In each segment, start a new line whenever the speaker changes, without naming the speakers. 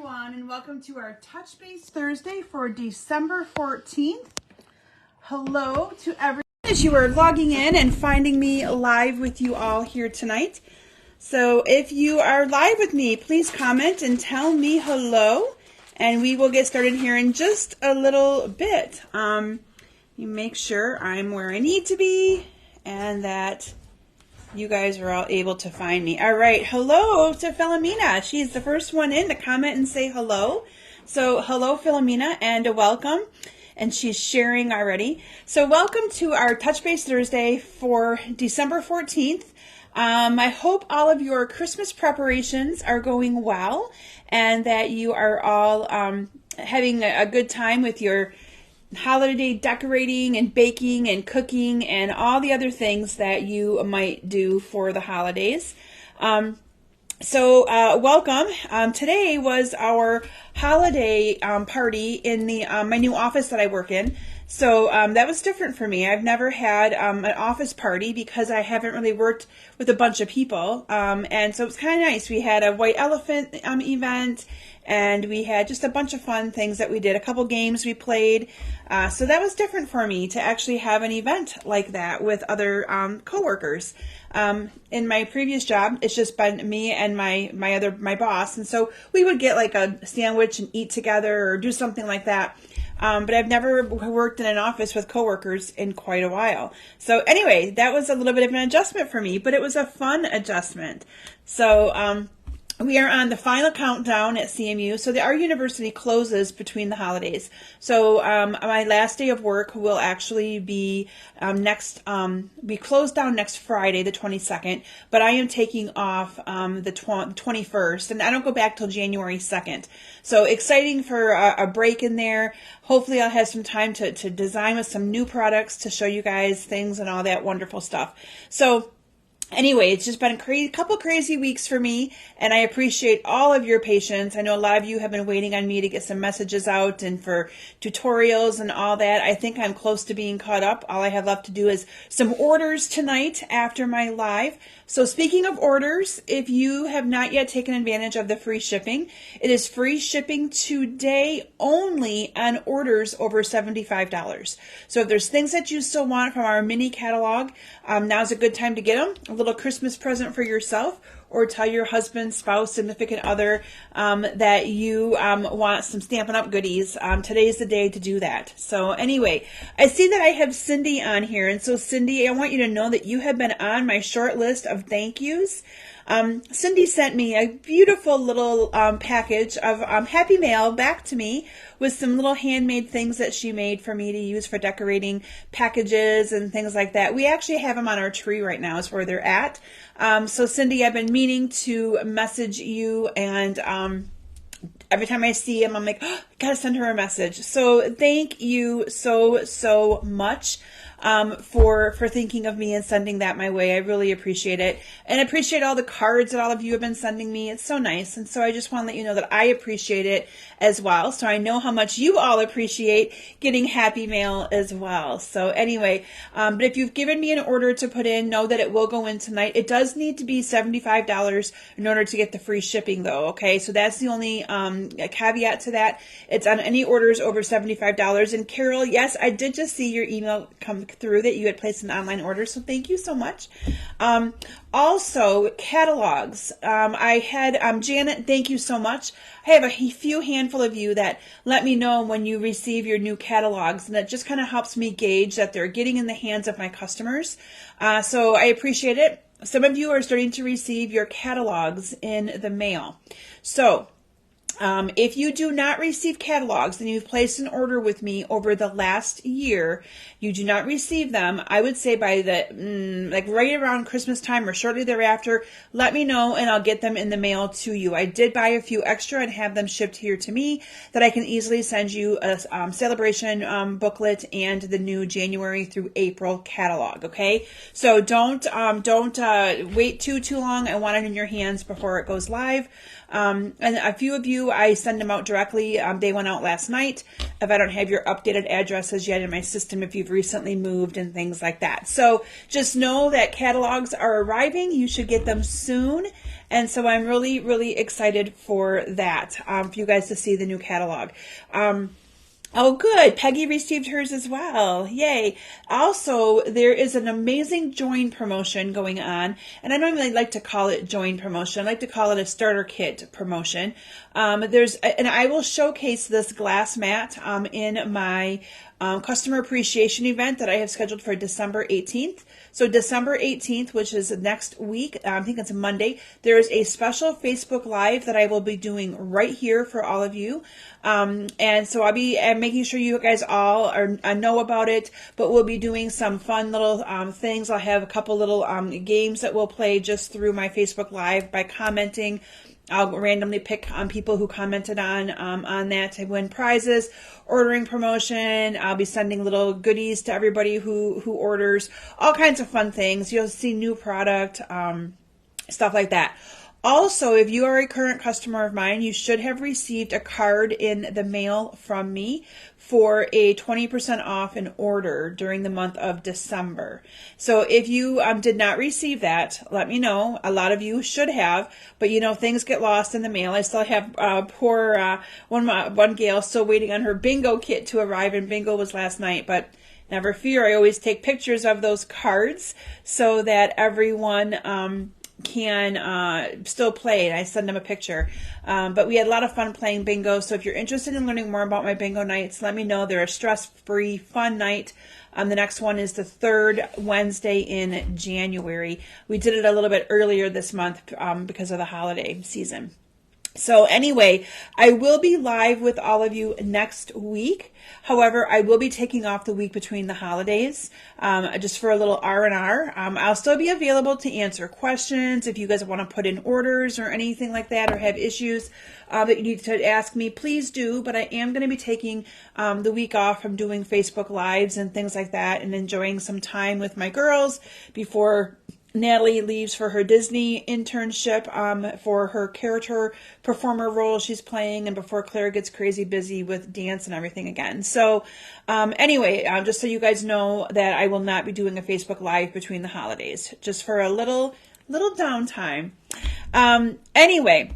everyone, and welcome to our Touch Base Thursday for December 14th. Hello to everyone as you are logging in and finding me live with you all here tonight. So if you are live with me, please comment and tell me hello, and we will get started here in just a little bit. You make sure I'm where I need to be and that you guys are all able to find me. All right. Hello to Philomena. She's the first one in to comment and say hello. So hello, Philomena, and welcome. And she's sharing already. So welcome to our Touch Base Thursday for December 14th. I hope all of your Christmas preparations are going well and that you are all having a good time with your holiday decorating and baking and cooking and all the other things that you might do for the holidays. So welcome. Today was our holiday party in the my new office that I work in. So that was different for me. I've never had an office party because I haven't really worked with a bunch of people. And so it was kind of nice. We had a white elephant event, and we had just a bunch of fun things that we did. A couple games we played. So that was different for me to actually have an event like that with other coworkers. In my previous job, it's just been me and my boss. And so we would get like a sandwich and eat together or do something like that. But I've never worked in an office with coworkers in quite a while. So anyway, that was a little bit of an adjustment for me, but it was a fun adjustment. So we are on the final countdown at CMU. So our university closes between the holidays. So my last day of work will actually be we close down next Friday, the 22nd, but I am taking off the 21st, and I don't go back till January 2nd. So exciting for a break in there. Hopefully I'll have some time to design with some new products to show you guys things and all that wonderful stuff. So anyway, it's just been a couple crazy weeks for me, and I appreciate all of your patience. I know a lot of you have been waiting on me to get some messages out and for tutorials and all that. I think I'm close to being caught up. All I have left to do is some orders tonight after my live. So speaking of orders, if you have not yet taken advantage of the free shipping, it is free shipping today only on orders over $75. So if there's things that you still want from our mini catalog, now's a good time to get them. A little Christmas present for yourself, or tell your husband, spouse, significant other that you want some Stampin' Up! Goodies. Today's the day to do that. So anyway, I see that I have Cindy on here. And so Cindy, I want you to know that you have been on my short list of thank yous. Cindy sent me a beautiful little package of Happy Mail back to me with some little handmade things that she made for me to use for decorating packages and things like that. We actually have them on our tree right now is where they're at. So Cindy, I've been meaning to message you, and every time I see him, I'm like, oh, I gotta send her a message. So thank you so much for thinking of me and sending that my way. I really appreciate it. And I appreciate all the cards that all of you have been sending me. It's so nice. And so I just want to let you know that I appreciate it as well. So I know how much you all appreciate getting Happy Mail as well. So anyway, but if you've given me an order to put in, know that it will go in tonight. It does need to be $75 in order to get the free shipping though. Okay. So that's the only caveat to that. It's on any orders over $75. And Carol, yes, I did just see your email come through that you had placed an online order, so thank you so much. Also, catalogs. I had Janet, thank you so much. I have a few handful of you that let me know when you receive your new catalogs, and that just kind of helps me gauge that they're getting in the hands of my customers. So I appreciate it. Some of you are starting to receive your catalogs in the mail. So if you do not receive catalogs and you've placed an order with me over the last year, you do not receive them, I would say by the, like right around Christmas time or shortly thereafter, let me know and I'll get them in the mail to you. I did buy a few extra and have them shipped here to me that I can easily send you a celebration booklet and the new January through April catalog. Okay. So don't wait too long. I want it in your hands before it goes live. And a few of you you, I send them out directly. They went out last night. If I don't have your updated addresses yet in my system, if you've recently moved and things like that. So just know that catalogs are arriving. You should get them soon. And so I'm really, really excited for that, for you guys to see the new catalog. Oh, good. Peggy received hers as well. Yay. Also, there is an amazing join promotion going on. And I don't really like to call it join promotion. I like to call it a starter kit promotion. And I will showcase this glass mat in my customer appreciation event that I have scheduled for December 18th. So December 18th, which is next week, I think it's Monday, there is a special Facebook Live that I will be doing right here for all of you. And so I'll be making sure you guys all know about it, but we'll be doing some fun little things. I'll have a couple little games that we'll play just through my Facebook Live by commenting. I'll randomly pick people who commented on that to win prizes, ordering promotion. I'll be sending little goodies to everybody who orders, all kinds of fun things. You'll see new product, stuff like that. Also, if you are a current customer of mine, you should have received a card in the mail from me for a 20% off an order during the month of December. So if you did not receive that, let me know. A lot of you should have, but things get lost in the mail. I still have poor one gal still waiting on her bingo kit to arrive, and bingo was last night, but never fear. I always take pictures of those cards so that everyone can still play, and I send them a picture. But we had a lot of fun playing bingo. So if you're interested in learning more about my bingo nights, let me know. They're a stress-free, fun night. The next one is the third Wednesday in January. We did it a little bit earlier this month because of the holiday season. So anyway, I will be live with all of you next week. However, I will be taking off the week between the holidays, just for a little R&R. I'll still be available to answer questions. If you guys want to put in orders or anything like that, or have issues that you need to ask me, please do. But I am going to be taking the week off from doing Facebook Lives and things like that, and enjoying some time with my girls before Natalie leaves for her Disney internship for her character performer role she's playing, and before Claire gets crazy busy with dance and everything again. So anyway, just so you guys know that I will not be doing a Facebook Live between the holidays, just for a little downtime. Anyway,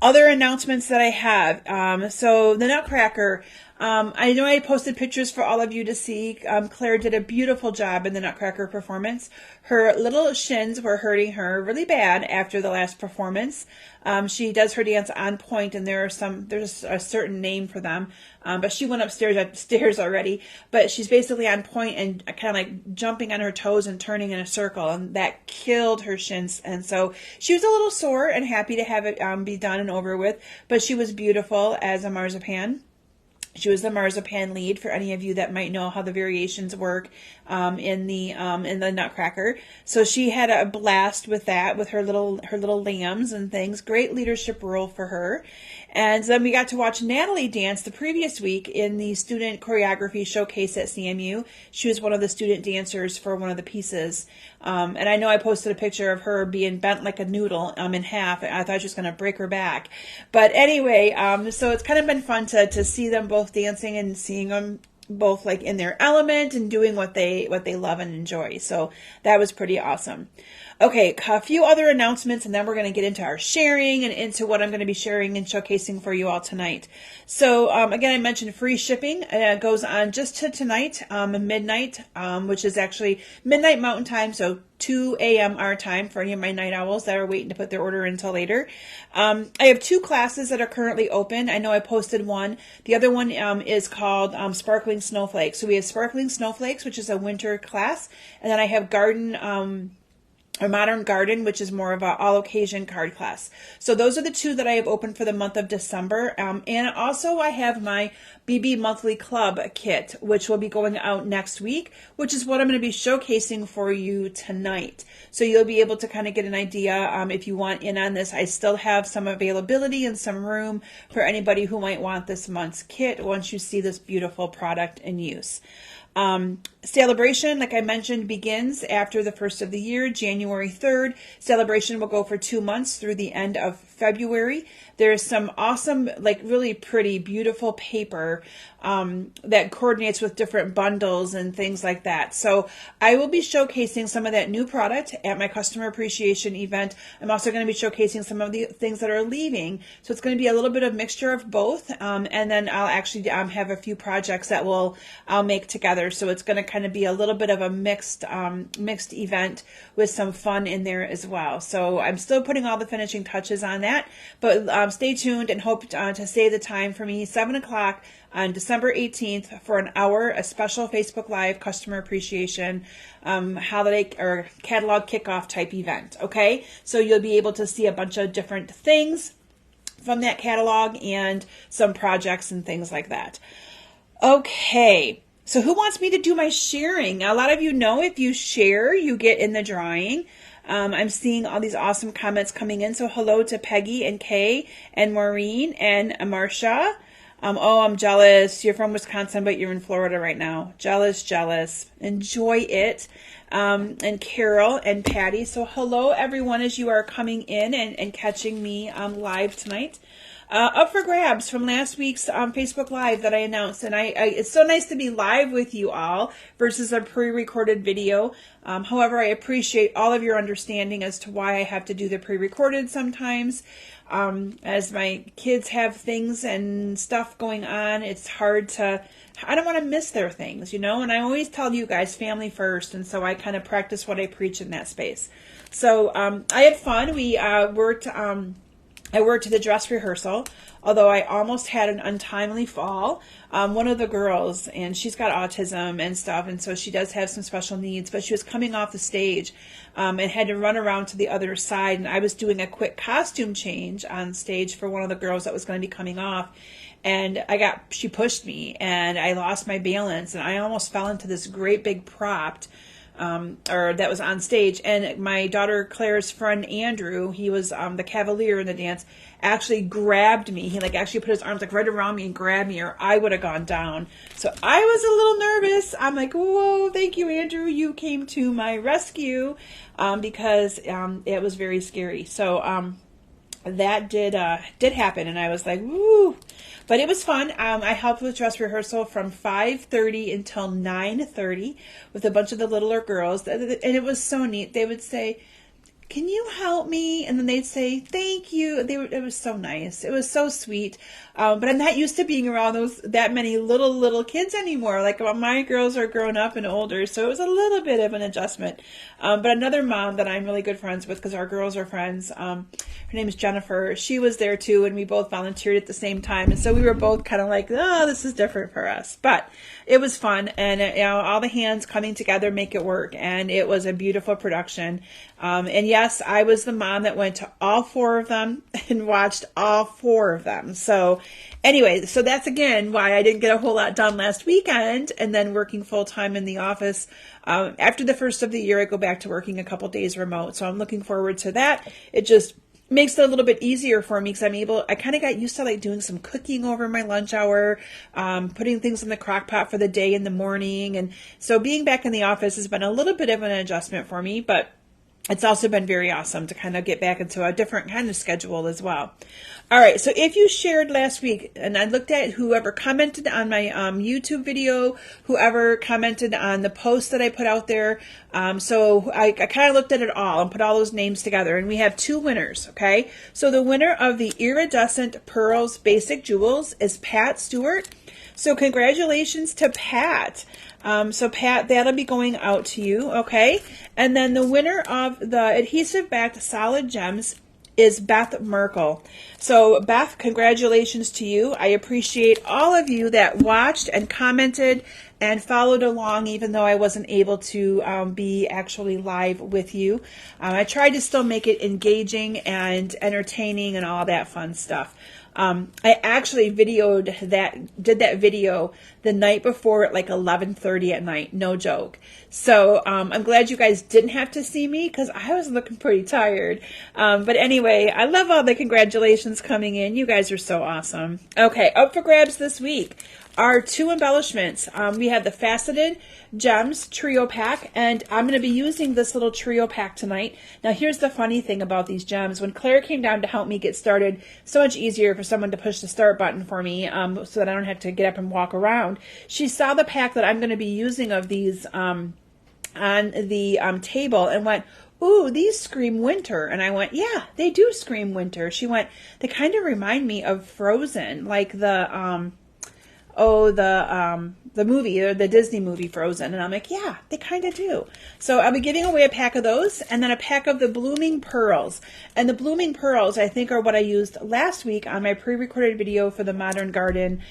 other announcements that I have. So the Nutcracker, I know I posted pictures for all of you to see. Claire did a beautiful job in the Nutcracker performance. Her little shins were hurting her really bad after the last performance. She does her dance on point, and there's a certain name for them. But she went upstairs already. But she's basically on point and kind of like jumping on her toes and turning in a circle, and that killed her shins. And so she was a little sore and happy to have it be done and over with. But she was beautiful as a marzipan. She was the marzipan lead, for any of you that might know how the variations work in the Nutcracker. So she had a blast with that, with her little lambs and things. Great leadership role for her. And then we got to watch Natalie dance the previous week in the student choreography showcase at CMU. She was one of the student dancers for one of the pieces. And I know I posted a picture of her being bent like a noodle in half. I thought she was going to break her back. But anyway, so it's kind of been fun to see them both dancing and seeing them both like in their element and doing what they love and enjoy. So that was pretty awesome. Okay, a few other announcements, and then we're going to get into our sharing and into what I'm going to be sharing and showcasing for you all tonight. So again, I mentioned free shipping. It goes on just to tonight, midnight, which is actually midnight Mountain Time, so 2 a.m. our time for any of my night owls that are waiting to put their order in until later. I have 2 classes that are currently open. I know I posted one. The other one is called Sparkling Snowflakes. So we have Sparkling Snowflakes, which is a winter class, and then I have a Modern Garden, which is more of an all-occasion card class. So those are the 2 that I have open for the month of December. And also I have my BB Monthly Club kit, which will be going out next week, which is what I'm going to be showcasing for you tonight. So you'll be able to kind of get an idea if you want in on this. I still have some availability and some room for anybody who might want this month's kit once you see this beautiful product in use. Celebration, like I mentioned, begins after the first of the year, January 3rd. Celebration will go for 2 months through the end of February. There's some awesome, like really pretty, beautiful paper that coordinates with different bundles and things like that. So I will be showcasing some of that new product at my customer appreciation event. I'm also going to be showcasing some of the things that are leaving. So it's going to be a little bit of mixture of both. And then I'll actually have a few projects that I'll make together. So it's going to kind of be a little bit of a mixed event with some fun in there as well. So I'm still putting all the finishing touches on that, but stay tuned and hope to save the time for me. 7 o'clock on December 18th for an hour, a special Facebook Live customer appreciation holiday or catalog kickoff type event. Okay, so you'll be able to see a bunch of different things from that catalog and some projects and things like that. Okay, so who wants me to do my sharing? A lot of you know if you share, you get in the drawing. I'm seeing all these awesome comments coming in. So hello to Peggy and Kay and Maureen and Marcia. Oh, I'm jealous. You're from Wisconsin, but you're in Florida right now. Jealous, jealous. Enjoy it. And Carol and Patty. So hello, everyone, as you are coming in and catching me live tonight. Up for grabs from last week's Facebook Live that I announced. And it's so nice to be live with you all versus a pre-recorded video. However, I appreciate all of your understanding as to why I have to do the pre-recorded sometimes. As my kids have things and stuff going on, it's hard I don't want to miss their things, and I always tell you guys family first. And so I kind of practice what I preach in that space. So, I had fun. We, I worked the dress rehearsal, although I almost had an untimely fall. One of the girls, and she's got autism and stuff, and so she does have some special needs, but she was coming off the stage and had to run around to the other side, and I was doing a quick costume change on stage for one of the girls that was going to be coming off, and she pushed me, and I lost my balance, and I almost fell into this great big prop or that was on stage. And my daughter Claire's friend Andrew, he was the cavalier in the dance, actually grabbed me. He actually put his arms right around me and grabbed me, or I would have gone down. So I was a little nervous. I'm like, whoa, thank you, Andrew. You came to my rescue because it was very scary. So that did happen, and I was like, woo. But it was fun. I helped with dress rehearsal from 5:30 until 9:30 with a bunch of the littler girls. And it was so neat. They would say, "Can you help me?" And then they'd say, "Thank you." It was so nice. It was so sweet. But I'm not used to being around that many little kids anymore. My girls are grown up and older, so it was a little bit of an adjustment. But another mom that I'm really good friends with, because our girls are friends, her name is Jennifer. She was there too, and we both volunteered at the same time. And so we were both kind of like, oh, this is different for us. But it was fun, and all the hands coming together make it work. And it was a beautiful production. And yes, I was the mom that went to all 4 of them and watched all 4 of them. So anyway, so that's again why I didn't get a whole lot done last weekend, and then working full time in the office. After the first of the year, I go back to working a couple days remote. So I'm looking forward to that. It just makes it a little bit easier for me because I kind of got used to doing some cooking over my lunch hour, putting things in the crock pot for the day in the morning. And so being back in the office has been a little bit of an adjustment for me, but it's also been very awesome to kind of get back into a different kind of schedule as well. All right, so if you shared last week, and I looked at whoever commented on my YouTube video, whoever commented on the post that I put out there, so I kind of looked at it all and put all those names together, and we have 2 winners, okay? So the winner of the Iridescent Pearls Basic Jewels is Pat Stewart. So congratulations to Pat. So Pat, that'll be going out to you, okay? And then the winner of the adhesive-backed solid gems is Beth Merkel. So Beth, congratulations to you. I appreciate all of you that watched and commented and followed along, even though I wasn't able to be actually live with you. I tried to still make it engaging and entertaining and all that fun stuff. I actually did that video the night before at 11:30 at night, no joke. So I'm glad you guys didn't have to see me because I was looking pretty tired. But anyway, I love all the congratulations coming in. You guys are so awesome. Okay, up for grabs this week are 2 embellishments. We have the Faceted Gems Trio Pack, and I'm going to be using this little trio pack tonight. Now, here's the funny thing about these gems. When Claire came down to help me get started, so much easier for someone to push the start button for me so that I don't have to get up and walk around. She saw the pack that I'm going to be using of these on the table and went, "Ooh, these scream winter." And I went, "Yeah, they do scream winter." She went, "They kind of remind me of Frozen, like the movie, or the Disney movie Frozen." And I'm like, "Yeah, they kind of do." So I'll be giving away a pack of those, and then a pack of the Blooming Pearls. And the Blooming Pearls, I think, are what I used last week on my pre-recorded video for the Modern Garden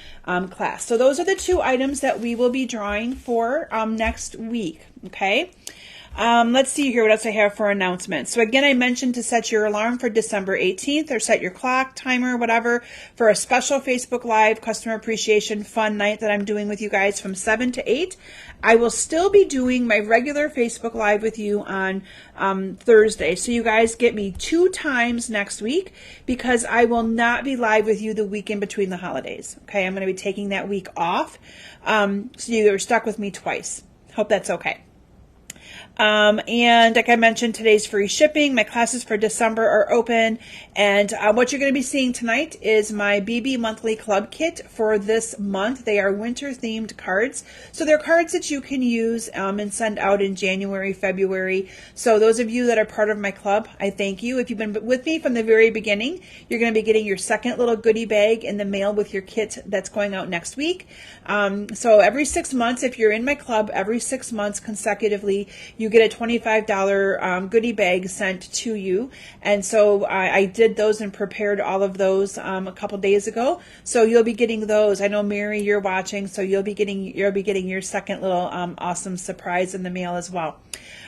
class. So those are the 2 items that we will be drawing for next week, okay? Let's see here what else I have for announcements. So again, I mentioned to set your alarm for December 18th, or set your clock, timer, whatever, for a special Facebook Live Customer Appreciation Fun Night that I'm doing with you guys from 7 to 8. I will still be doing my regular Facebook Live with you on Thursday. So you guys get me 2 times next week, because I will not be live with you the weekend between the holidays. Okay, I'm going to be taking that week off. So you are stuck with me twice. Hope that's okay. And like I mentioned, today's free shipping. My classes for December are open. And what you're going to be seeing tonight is my BB Monthly Club Kit for this month. They are winter-themed cards. So they're cards that you can use and send out in January, February. So those of you that are part of my club, I thank you. If you've been with me from the very beginning, you're going to be getting your second little goodie bag in the mail with your kit that's going out next week. So every 6 months, if you're in my club, every 6 months consecutively, you get a $25 goodie bag sent to you. And so I did those and prepared all of those a couple days ago. So you'll be getting those. I know, Mary, you're watching, so you'll be getting your second little awesome surprise in the mail as well.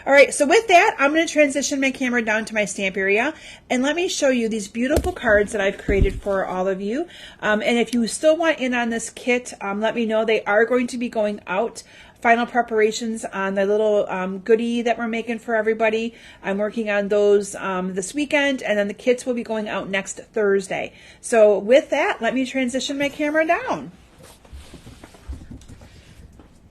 All right, so with that, I'm going to transition my camera down to my stamp area, and let me show you these beautiful cards that I've created for all of you. And if you still want in on this kit, let me know. They are going to be going out. Final preparations on the little goodie that we're making for everybody. I'm working on those this weekend, and then the kits will be going out next Thursday. So with that, let me transition my camera down.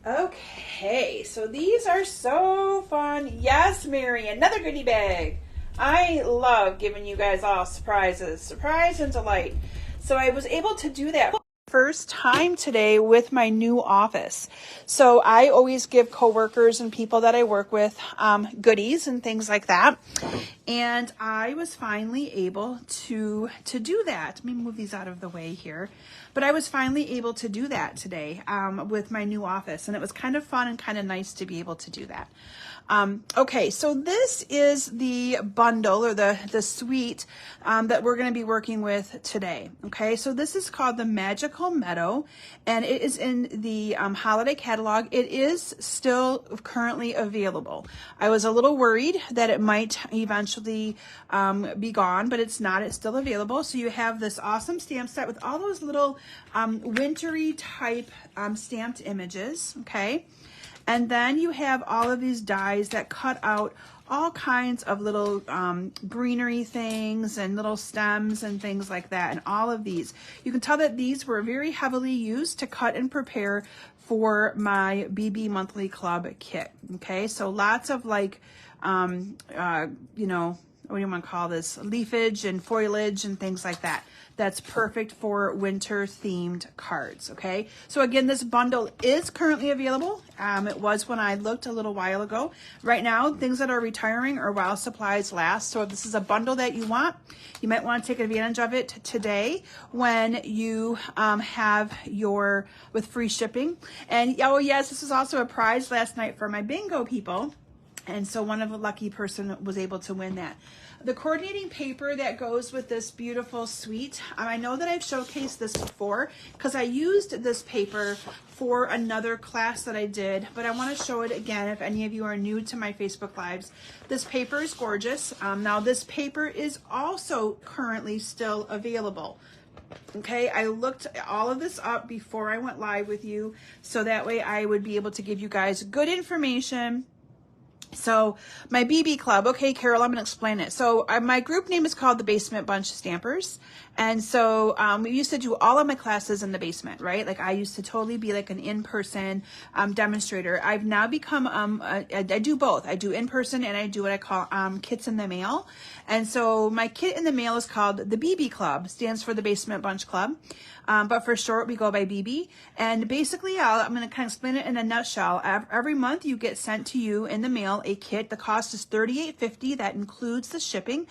Okay, so these are so fun. Yes, Mary, another goodie bag. I love giving you guys all surprises, surprise and delight. So I was able to do that first time today with my new office. So I always give coworkers and people that I work with goodies and things like that. And I was finally able to do that. Let me move these out of the way here. But I was finally able to do that today with my new office. And it was kind of fun and kind of nice to be able to do that. Okay, so this is the bundle, or the suite that we're going to be working with today. Okay, so this is called the Magical Meadow, and it is in the holiday catalog. It is still currently available. I was a little worried that it might eventually be gone, but it's not. It's still available. So you have this awesome stamp set with all those little wintry type stamped images. Okay. And then you have all of these dies that cut out all kinds of little greenery things and little stems and things like that. And all of these, you can tell that these were very heavily used to cut and prepare for my BB Monthly Club kit. Okay, so lots of like, you know, what do you want to call this? Leafage and foliage and things like that. That's perfect for winter themed cards. Okay, so again, this bundle is currently available. It was when I looked a little while ago. Right now, things that are retiring are while supplies last. So if this is a bundle that you want, you might want to take advantage of it today when you have your with free shipping. And oh yes, this is also a prize last night for my bingo people. And so one of a lucky person was able to win that. The coordinating paper that goes with this beautiful suite, I know that I've showcased this before because I used this paper for another class that I did, but I want to show it again if any of you are new to my Facebook Lives. This paper is gorgeous. Now this paper is also currently still available. Okay, I looked all of this up before I went live with you, so that way I would be able to give you guys good information. So my BB Club, okay, Carol, I'm going to explain it. So my group name is called the Basement Bunch Stampers, And so we used to do all of my classes in the basement, right? Like I used to totally be like an in-person demonstrator. I've now become, I do both. I do in-person and I do what I call kits in the mail. And so my kit in the mail is called the BB Club, stands for the Basement Bunch Club. But for short, we go by BB. And basically, I'm going to kind of explain it in a nutshell. Every month, you get sent to you in the mail a kit. The cost is $38.50. That includes the shipping.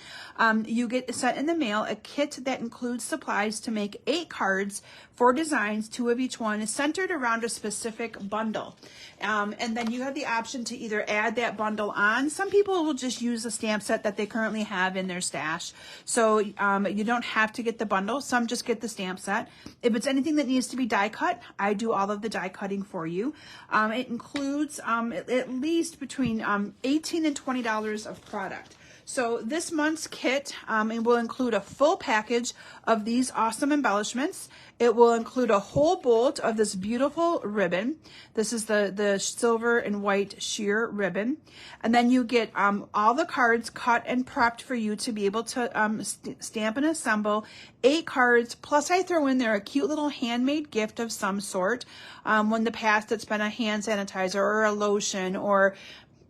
You get sent in the mail a kit that includes supplies to make 8 cards, 4 designs, 2 of each one, centered around a specific bundle. And then you have the option to either add that bundle on. Some people will just use the stamp set that they currently have in their stash. So you don't have to get the bundle. Some just get the stamp set. If it's anything that needs to be die cut, I do all of the die cutting for you. It includes at least between $18 and $20 of product. So this month's kit, it will include a full package of these awesome embellishments. It will include a whole bolt of this beautiful ribbon. This is the silver and white sheer ribbon. And then you get all the cards cut and prepped for you to be able to stamp and assemble 8 cards. Plus I throw in there a cute little handmade gift of some sort. When in the past it's been a hand sanitizer or a lotion or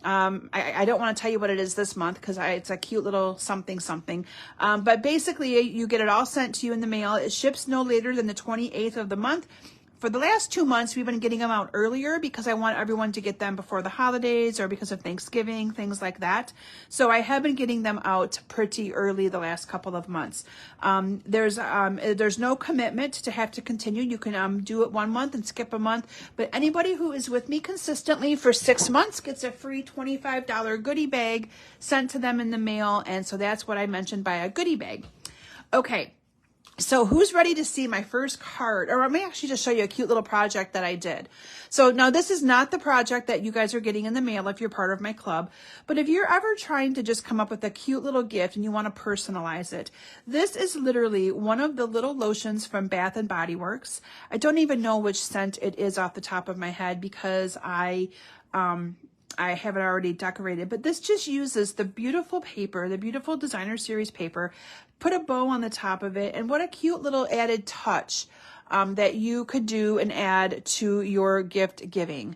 I don't want to tell you what it is this month because it's a cute little something. But basically, you get it all sent to you in the mail. It ships no later than the 28th of the month. For the last 2 months, we've been getting them out earlier because I want everyone to get them before the holidays or because of Thanksgiving, things like that. So I have been getting them out pretty early the last couple of months. There's no commitment to have to continue. You can do it 1 month and skip a month. But anybody who is with me consistently for 6 months gets a free $25 goodie bag sent to them in the mail. And so that's what I mentioned by a goodie bag. Okay. So who's ready to see my first card? Or I may actually just show you a cute little project that I did. So now this is not the project that you guys are getting in the mail if you're part of my club. But if you're ever trying to just come up with a cute little gift and you want to personalize it, this is literally one of the little lotions from Bath and Body Works. I don't even know which scent it is off the top of my head because I have it already decorated, but this just uses the beautiful paper, the beautiful designer series paper, put a bow on the top of it, and what a cute little added touch that you could do and add to your gift giving.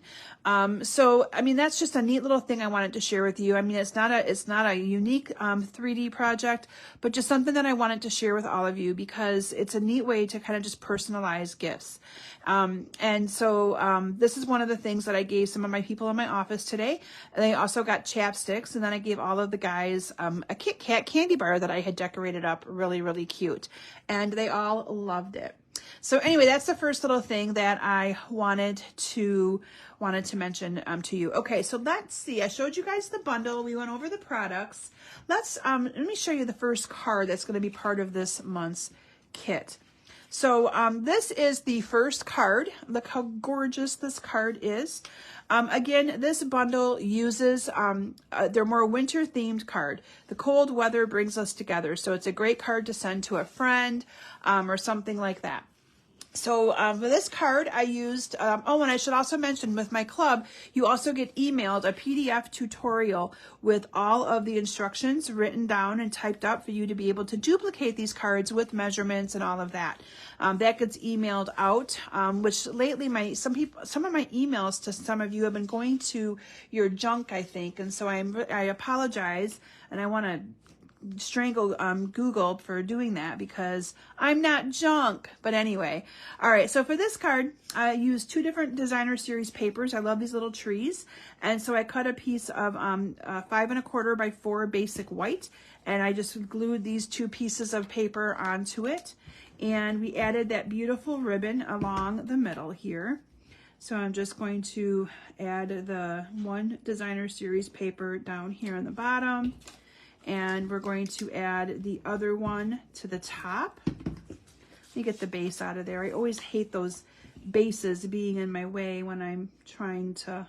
So, I mean, that's just a neat little thing I wanted to share with you. I mean, it's not a unique 3D project, but just something that I wanted to share with all of you because it's a neat way to kind of just personalize gifts. And so this is one of the things that I gave some of my people in my office today. And they also got chapsticks, and then I gave all of the guys a Kit Kat candy bar that I had decorated up really, really cute. And they all loved it. So anyway, that's the first little thing that I wanted to mention to you. Okay, so let's see. I showed you guys the bundle. We went over the products. Let me show you the first card that's going to be part of this month's kit. So this is the first card. Look how gorgeous this card is. Again, this bundle uses, they're more winter themed card. The cold weather brings us together. So it's a great card to send to a friend or something like that. So for this card, I used, oh, and I should also mention with my club, you also get emailed a PDF tutorial with all of the instructions written down and typed up for you to be able to duplicate these cards with measurements and all of that. That gets emailed out, which lately some of my emails to some of you have been going to your junk, I think. And so I apologize, and I want to strangle Google for doing that because I'm not junk. But anyway, all right, so for this card I used 2 different designer series papers. I love these little trees, and so I cut a piece of 5 1/4 by 4 basic white, and I just glued these 2 pieces of paper onto it, and we added that beautiful ribbon along the middle here. So I'm just going to add the 1 designer series paper down here on the bottom, and we're going to add the other one to the top. Let me get the base out of there. I always hate those bases being in my way when I'm trying to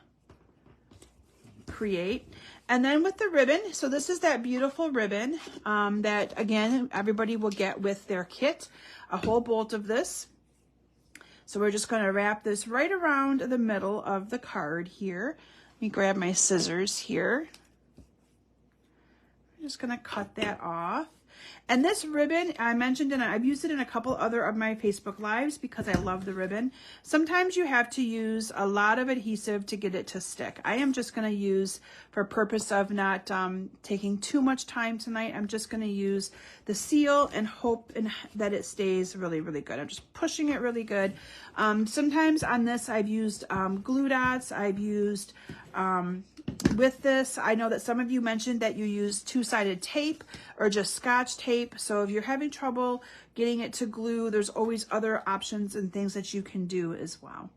create. And then with the ribbon, so this is that beautiful ribbon that, again, everybody will get with their kit, a whole bolt of this. So we're just going to wrap this right around the middle of the card here. Let me grab my scissors here. I'm just going to cut that off. And this ribbon, I mentioned, and I've used it in a couple other of my Facebook Lives because I love the ribbon. Sometimes you have to use a lot of adhesive to get it to stick. I am just going to use, for purpose of not taking too much time tonight, I'm just going to use the seal and hope that it stays really, really good. I'm just pushing it really good. Sometimes on this I've used glue dots. I've used with this, I know that some of you mentioned that you use two-sided tape or just Scotch tape. So if you're having trouble getting it to glue, there's always other options and things that you can do as well.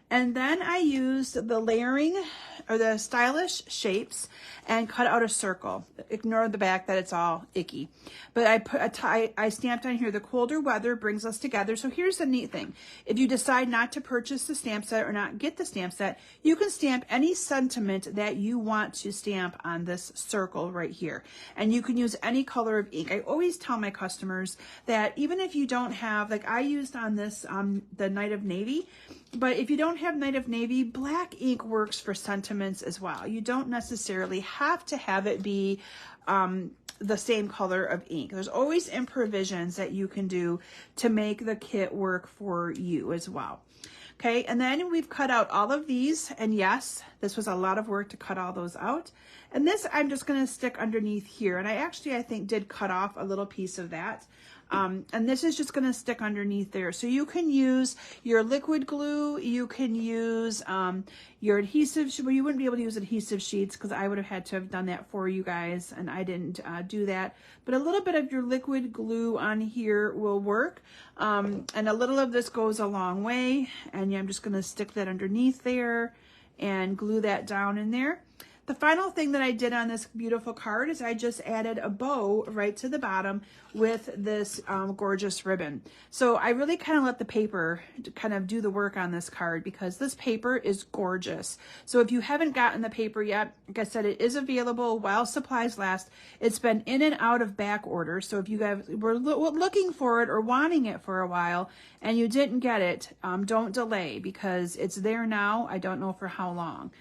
And then I used the layering or the stylish shapes and cut out a circle. Ignore the back that it's all icky. But I stamped on here, the colder weather brings us together. So here's the neat thing. If you decide not to purchase the stamp set or not get the stamp set, you can stamp any sentiment that you want to stamp on this circle right here. And you can use any color of ink. I always tell my customers that even if you don't have, like I used on this, the Night of Navy, but if you don't have Night of Navy, black ink works for sentiments as well. You don't necessarily have to have it be the same color of ink. There's always improvisions that you can do to make the kit work for you as well. Okay, and then we've cut out all of these, and yes, this was a lot of work to cut all those out. And this I'm just going to stick underneath here, and I think did cut off a little piece of that. And this is just going to stick underneath there. So you can use your liquid glue, you can use your adhesive, well, you wouldn't be able to use adhesive sheets because I would have had to have done that for you guys, and I didn't do that. But a little bit of your liquid glue on here will work, and a little of this goes a long way, and I'm just going to stick that underneath there and glue that down in there. The final thing that I did on this beautiful card is I just added a bow right to the bottom with this gorgeous ribbon. So I really kind of let the paper kind of do the work on this card because this paper is gorgeous. So if you haven't gotten the paper yet, like I said, it is available while supplies last. It's been in and out of back order. So if you guys were looking for it or wanting it for a while and you didn't get it, don't delay because it's there now. I don't know for how long.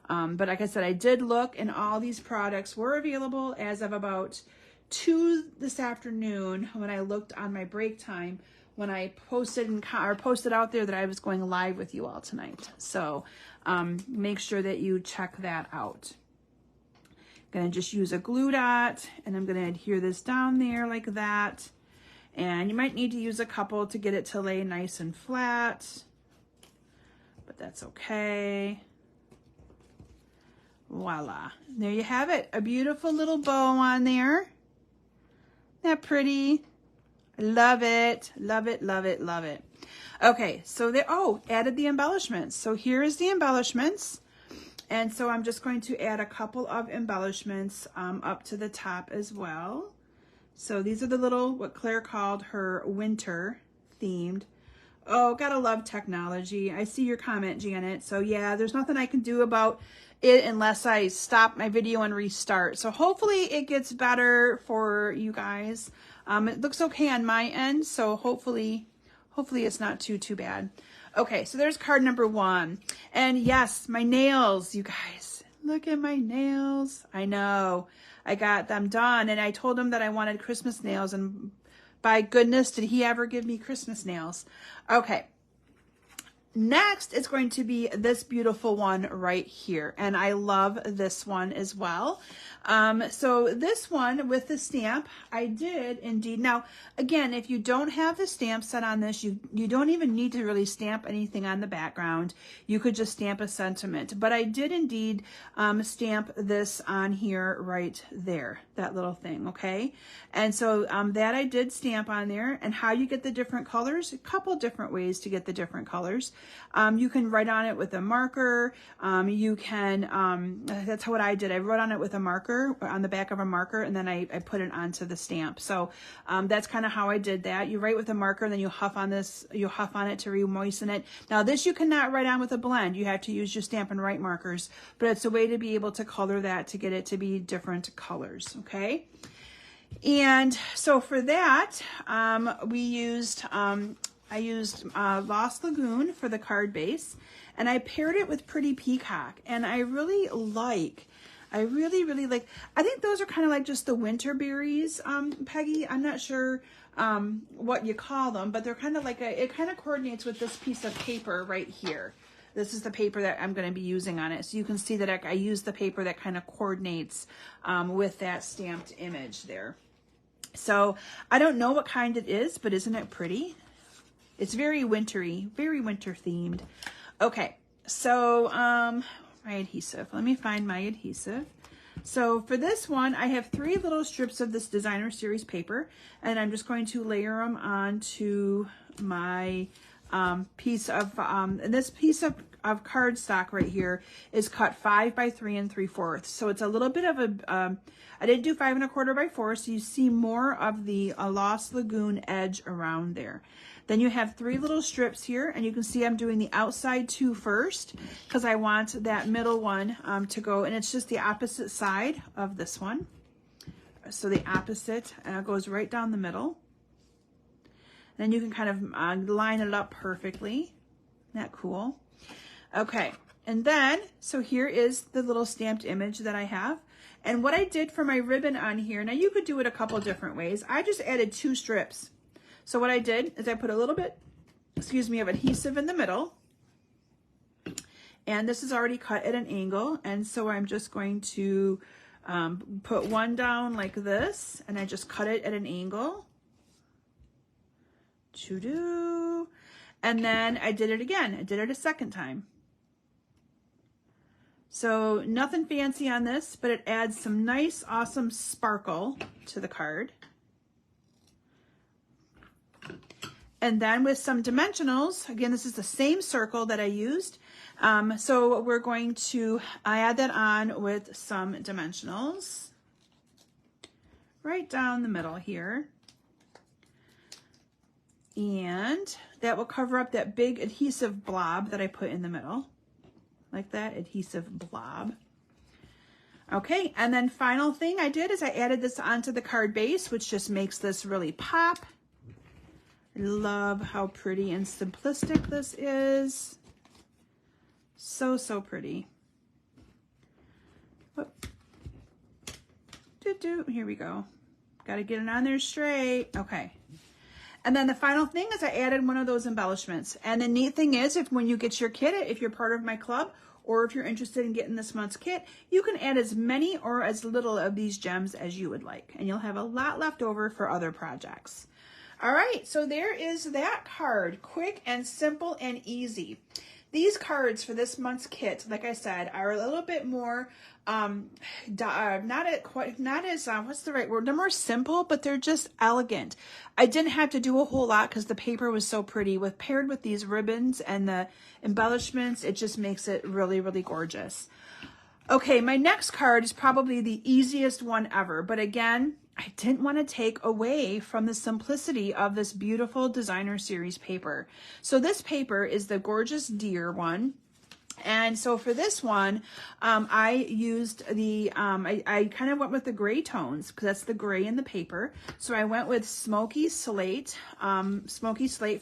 But like I said, I did look and all these products were available as of about 2 this afternoon when I looked on my break time when I posted out there that I was going live with you all tonight. So make sure that you check that out. I'm going to just use a glue dot and I'm going to adhere this down there like that. And you might need to use a couple to get it to lay nice and flat, but that's okay. Voila. There you have it. A beautiful little bow on there. Isn't that pretty? I love it. Love it, love it, love it. Okay, so there, added the embellishments. So here's the embellishments. And so I'm just going to add a couple of embellishments up to the top as well. So these are the little, what Claire called her winter themed. Oh, gotta love technology. I see your comment, Janet. So yeah, there's nothing I can do about it unless I stop my video and restart. So hopefully it gets better for you guys. It looks okay on my end, so hopefully it's not too bad. Okay, so there's card number 1. And yes, my nails, you guys. Look at my nails. I know. I got them done, and I told him that I wanted Christmas nails, and by goodness, did he ever give me Christmas nails. Okay. Next, it's going to be this beautiful one right here. And I love this one as well. So this one with the stamp, I did indeed. Now, again, if you don't have the stamp set on this, you don't even need to really stamp anything on the background. You could just stamp a sentiment. But I did indeed stamp this on here right there, that little thing, okay? And so that I did stamp on there. And how you get the different colors, a couple different ways to get the different colors. You can write on it with a marker. You can, that's what I did. I wrote on it with a marker, on the back of a marker, and then I put it onto the stamp. So that's kind of how I did that. You write with a marker, and then you huff on this, you huff on it to re-moisten it. Now this you cannot write on with a blend. You have to use your Stamp and Write markers, but it's a way to be able to color that to get it to be different colors, okay? And so for that, we used, I used Lost Lagoon for the card base, and I paired it with Pretty Peacock. And I really like I really, really like, I think those are kind of like just the winter berries, Peggy. I'm not sure what you call them, but they're kind of like it kind of coordinates with this piece of paper right here. This is the paper that I'm going to be using on it. So you can see that I use the paper that kind of coordinates with that stamped image there. So I don't know what kind it is, but isn't it pretty? It's very wintry, very winter themed. Okay, so my adhesive. Let me find my adhesive. So for this one, I have 3 little strips of this designer series paper, and I'm just going to layer them onto my piece of, and this piece of cardstock right here is cut 5 by 3 3/4. So it's a little bit of a, I didn't do 5 1/4 by 4, so you see more of the Lost Lagoon edge around there. Then you have 3 little strips here, and you can see I'm doing the outside 2 first because I want that middle one to go, and it's just the opposite side of this one. So the opposite goes right down the middle. Then you can kind of line it up perfectly. Isn't that cool? Okay, and then, so here is the little stamped image that I have. And what I did for my ribbon on here, now you could do it a couple different ways. I just added 2 strips. So what I did is I put a little bit, excuse me, of adhesive in the middle. And this is already cut at an angle. And so I'm just going to put one down like this, and I just cut it at an angle. Choo-doo. And then I did it again. I did it a second time. So nothing fancy on this, but it adds some nice, awesome sparkle to the card. And then with some dimensionals, again, this is the same circle that I used. So we're going to add that on with some dimensionals right down the middle here. And that will cover up that big adhesive blob that I put in the middle, like that adhesive blob. Okay, and then final thing I did is I added this onto the card base, which just makes this really pop. I love how pretty and simplistic this is. So, so pretty. Whoop. Here we go. Got to get it on there straight. Okay. And then the final thing is I added one of those embellishments. And the neat thing is, when you get your kit, if you're part of my club, or if you're interested in getting this month's kit, you can add as many or as little of these gems as you would like. And you'll have a lot left over for other projects. All right, so there is that card. Quick and simple and easy. These cards for this month's kit, like I said, are a little bit more, not as, what's the right word? They're more simple, but they're just elegant. I didn't have to do a whole lot because the paper was so pretty. Paired with these ribbons and the embellishments, it just makes it really, really gorgeous. Okay, my next card is probably the easiest one ever, but again, I didn't want to take away from the simplicity of this beautiful designer series paper. So this paper is the Gorgeous Deer one. And so for this one, I used the, I kind of went with the gray tones because that's the gray in the paper. So I went with Smoky Slate for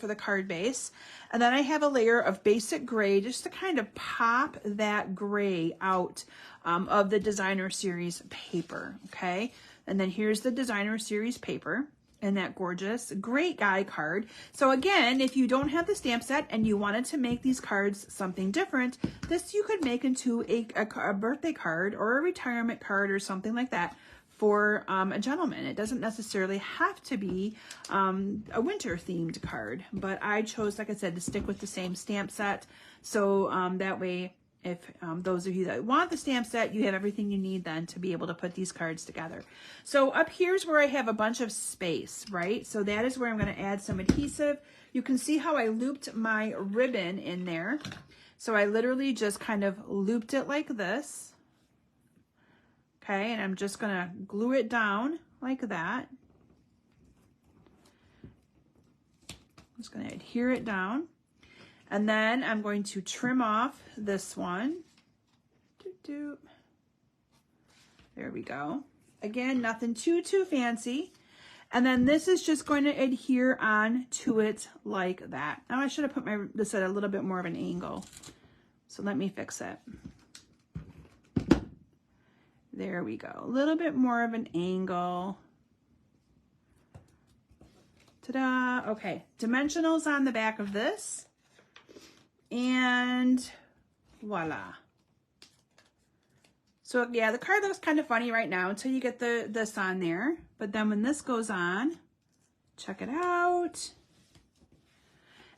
the card base. And then I have a layer of basic gray just to kind of pop that gray out of the designer series paper, okay? And then here's the designer series paper and that gorgeous great guy card. So again, if you don't have the stamp set and you wanted to make these cards something different, this you could make into a birthday card or a retirement card or something like that for a gentleman. It doesn't necessarily have to be a winter themed card, but I chose, like I said, to stick with the same stamp set. So that way, if those of you that want the stamp set, you have everything you need then to be able to put these cards together. So up here's where I have a bunch of space, right? So that is where I'm going to add some adhesive. You can see how I looped my ribbon in there. So I literally just kind of looped it like this. Okay, and I'm just going to glue it down like that. I'm just going to adhere it down. And then I'm going to trim off this one. There we go. Again, nothing too fancy. And then this is just going to adhere on to it like that. Now I should have put this at a little bit more of an angle. So let me fix it. There we go. A little bit more of an angle. Ta-da. Okay, dimensionals on the back of this. And voila. So yeah, the card looks kind of funny right now until you get this on there. But then when this goes on, check it out.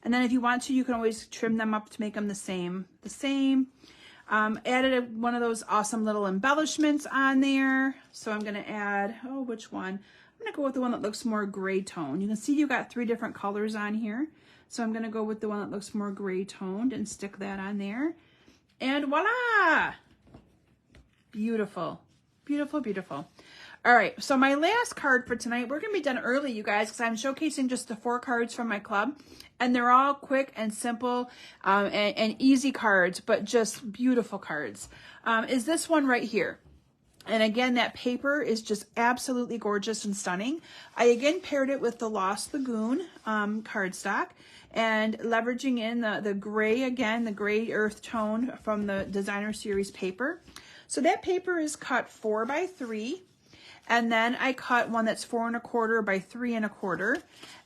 And then if you want to, you can always trim them up to make them the same. Added one of those awesome little embellishments on there. So I'm gonna add, oh, which one? I'm gonna go with the one that looks more gray tone. You can see you got 3 different colors on here. So I'm gonna go with the one that looks more gray toned and stick that on there. And voila! Beautiful, beautiful, beautiful. All right, so my last card for tonight, we're gonna be done early, you guys, because I'm showcasing just the 4 cards from my club. And they're all quick and simple and easy cards, but just beautiful cards. Is this one right here. And again, that paper is just absolutely gorgeous and stunning. I again paired it with the Lost Lagoon cardstock and leveraging in the gray, again, the gray earth tone from the designer series paper. So that paper is cut 4 by 3. And then I cut one that's 4 1/4 by 3 1/4.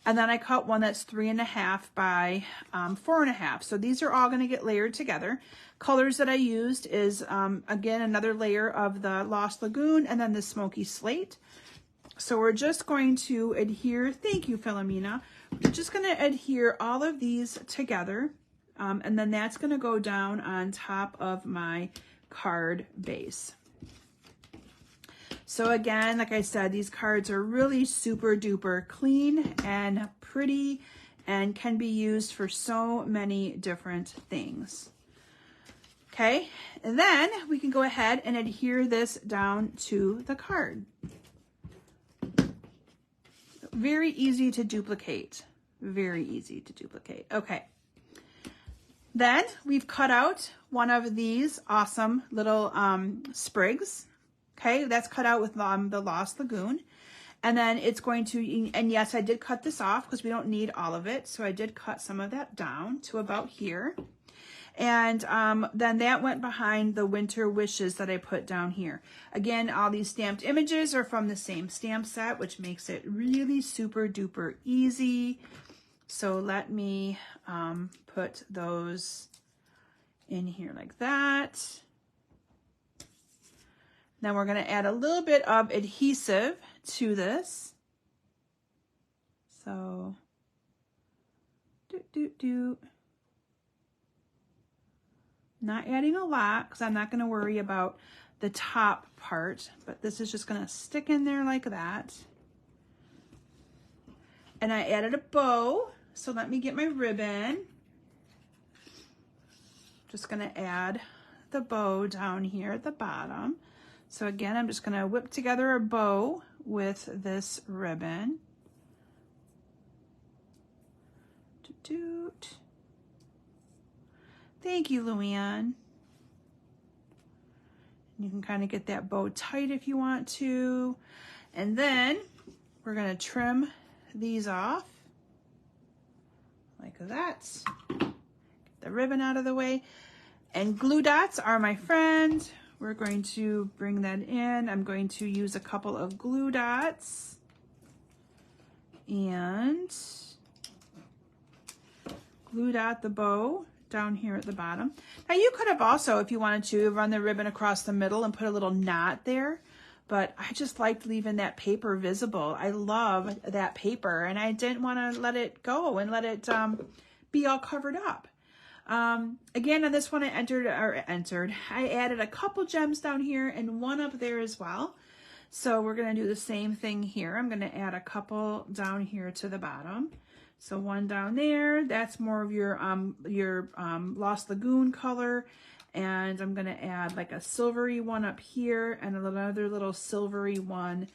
And then I cut one that's 3 1/2 by 4 1/2. So these are all going to get layered together. Colors that I used is, again, another layer of the Lost Lagoon and then the Smoky Slate. So we're just going to adhere, thank you, Philomena. We're just going to adhere all of these together. And then that's going to go down on top of my card base. So again, like I said, these cards are really super duper clean and pretty and can be used for so many different things. Okay, and then we can go ahead and adhere this down to the card. Very easy to duplicate. Very easy to duplicate. Okay. Then we've cut out one of these awesome little sprigs. Okay, that's cut out with the Lost Lagoon. And then it's going to, and yes, I did cut this off because we don't need all of it. So I did cut some of that down to about here. And then that went behind the Winter Wishes that I put down here. Again, all these stamped images are from the same stamp set, which makes it really super duper easy. So let me put those in here like that. Now we're going to add a little bit of adhesive to this. So, not adding a lot because I'm not going to worry about the top part, but this is just going to stick in there like that. And I added a bow, so let me get my ribbon. Just going to add the bow down here at the bottom. So again, I'm just going to whip together a bow with this ribbon. Thank you, Luann. You can kind of get that bow tight if you want to. And then we're going to trim these off like that. Get the ribbon out of the way. And glue dots are my friend. We're going to bring that in. I'm going to use a couple of glue dots and glue dot the bow down here at the bottom. Now you could have also, if you wanted to, run the ribbon across the middle and put a little knot there, but I just liked leaving that paper visible. I love that paper and I didn't want to let it go and let it be all covered up. Again, on this one I I added a couple gems down here and one up there as well. So we're going to do the same thing here. I'm going to add a couple down here to the bottom. So one down there, that's more of your Lost Lagoon color. And I'm going to add like a silvery one up here and another little silvery one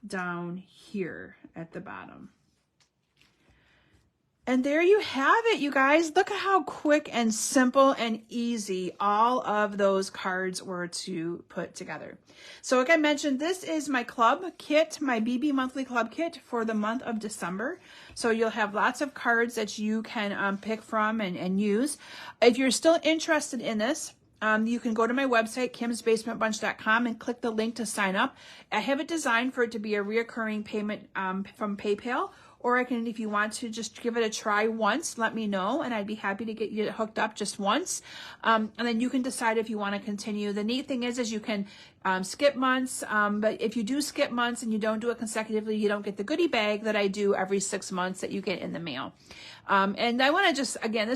down here at the bottom. And there you have it, you guys. Look at how quick and simple and easy all of those cards were to put together. So like I mentioned, this is my club kit, my BB monthly club kit for the month of December. So you'll have lots of cards that you can pick from and use. If you're still interested in this, you can go to my website, kimsbasementbunch.com, and click the link to sign up. I have it designed for it to be a reoccurring payment from PayPal, or I can, if you want to just give it a try once, let me know, and I'd be happy to get you hooked up just once. And then you can decide if you want to continue. The neat thing is you can skip months, but if you do skip months and you don't do it consecutively, you don't get the goodie bag that I do every 6 months that you get in the mail. And I want to just, again,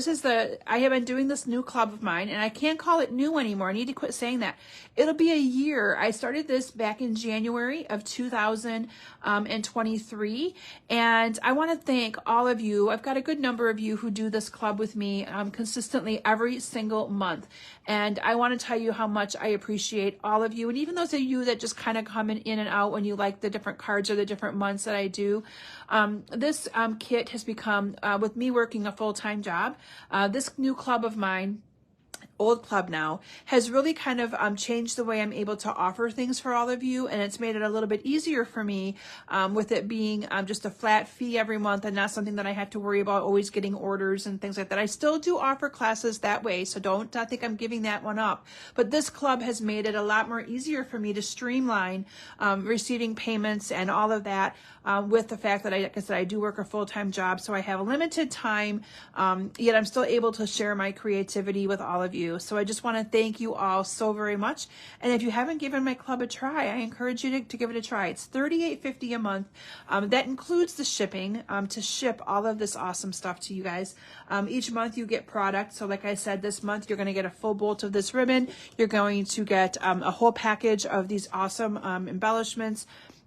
I have been doing this new club of mine, and I can't call it new anymore. I need to quit saying that. It'll be a year. I started this back in January of 2023, and I want to thank all of you. I've got a good number of you who do this club with me consistently every single month. And I want to tell you how much I appreciate all of you. And even those of you that just kind of come in and out when you like the different cards or the different months that I do. This kit has become, with me working a full-time job, this new club of mine, old club now, has really kind of changed the way I'm able to offer things for all of you, and it's made it a little bit easier for me with it being just a flat fee every month and not something that I have to worry about always getting orders and things like that. I still do offer classes that way, so don't think I'm giving that one up, but this club has made it a lot more easier for me to streamline receiving payments and all of that with the fact that like I said, I do work a full-time job, so I have a limited time, yet I'm still able to share my creativity with all of you. So I just want to thank you all so very much. And if you haven't given my club a try, I encourage you to give it a try. It's $38.50 a month. That includes the shipping to ship all of this awesome stuff to you guys. Each month you get product. So like I said, this month you're going to get a full bolt of this ribbon. You're going to get a whole package of these awesome embellishments,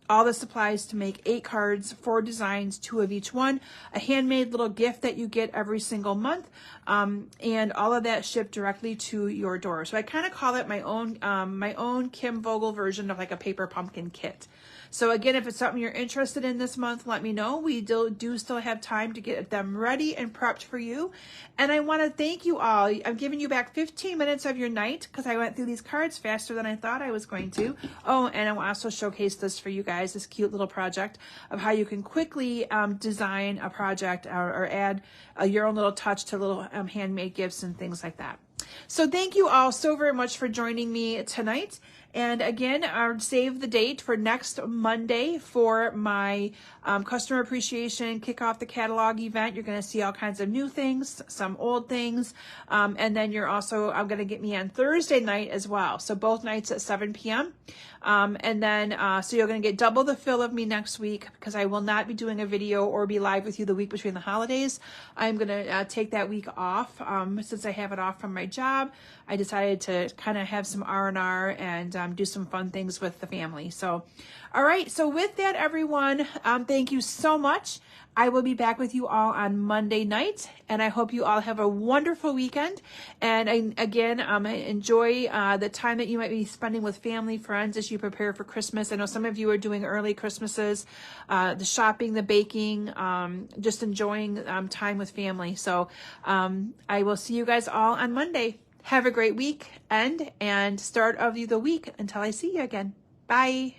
all the supplies to make 8 cards, 4 designs, 2 of each one, a handmade little gift that you get every single month, and all of that shipped directly to your door. So I kind of call it my own Kim Vogel version of like a paper pumpkin kit. So again, if it's something you're interested in this month, let me know. We do still have time to get them ready and prepped for you. And I want to thank you all. I'm giving you back 15 minutes of your night because I went through these cards faster than I thought I was going to. Oh, and I will also showcase this for you guys, this cute little project of how you can quickly design a project or add your own little touch to little handmade gifts and things like that. So thank you all so very much for joining me tonight. And again, save the date for next Monday for my customer appreciation kick off the catalog event. You're going to see all kinds of new things, some old things, and then you're also going to get me on Thursday night as well. So both nights at 7 p.m. And then so you're going to get double the fill of me next week because I will not be doing a video or be live with you the week between the holidays. I'm going to take that week off since I have it off from my job. I decided to kind of have some R&R and do some fun things with the family. So, all right. So with that, everyone, thank you so much. I will be back with you all on Monday night, and I hope you all have a wonderful weekend. And again, enjoy the time that you might be spending with family, friends as you prepare for Christmas. I know some of you are doing early Christmases, the shopping, the baking, just enjoying time with family. So I will see you guys all on Monday. Have a great week and start of the week until I see you again. Bye.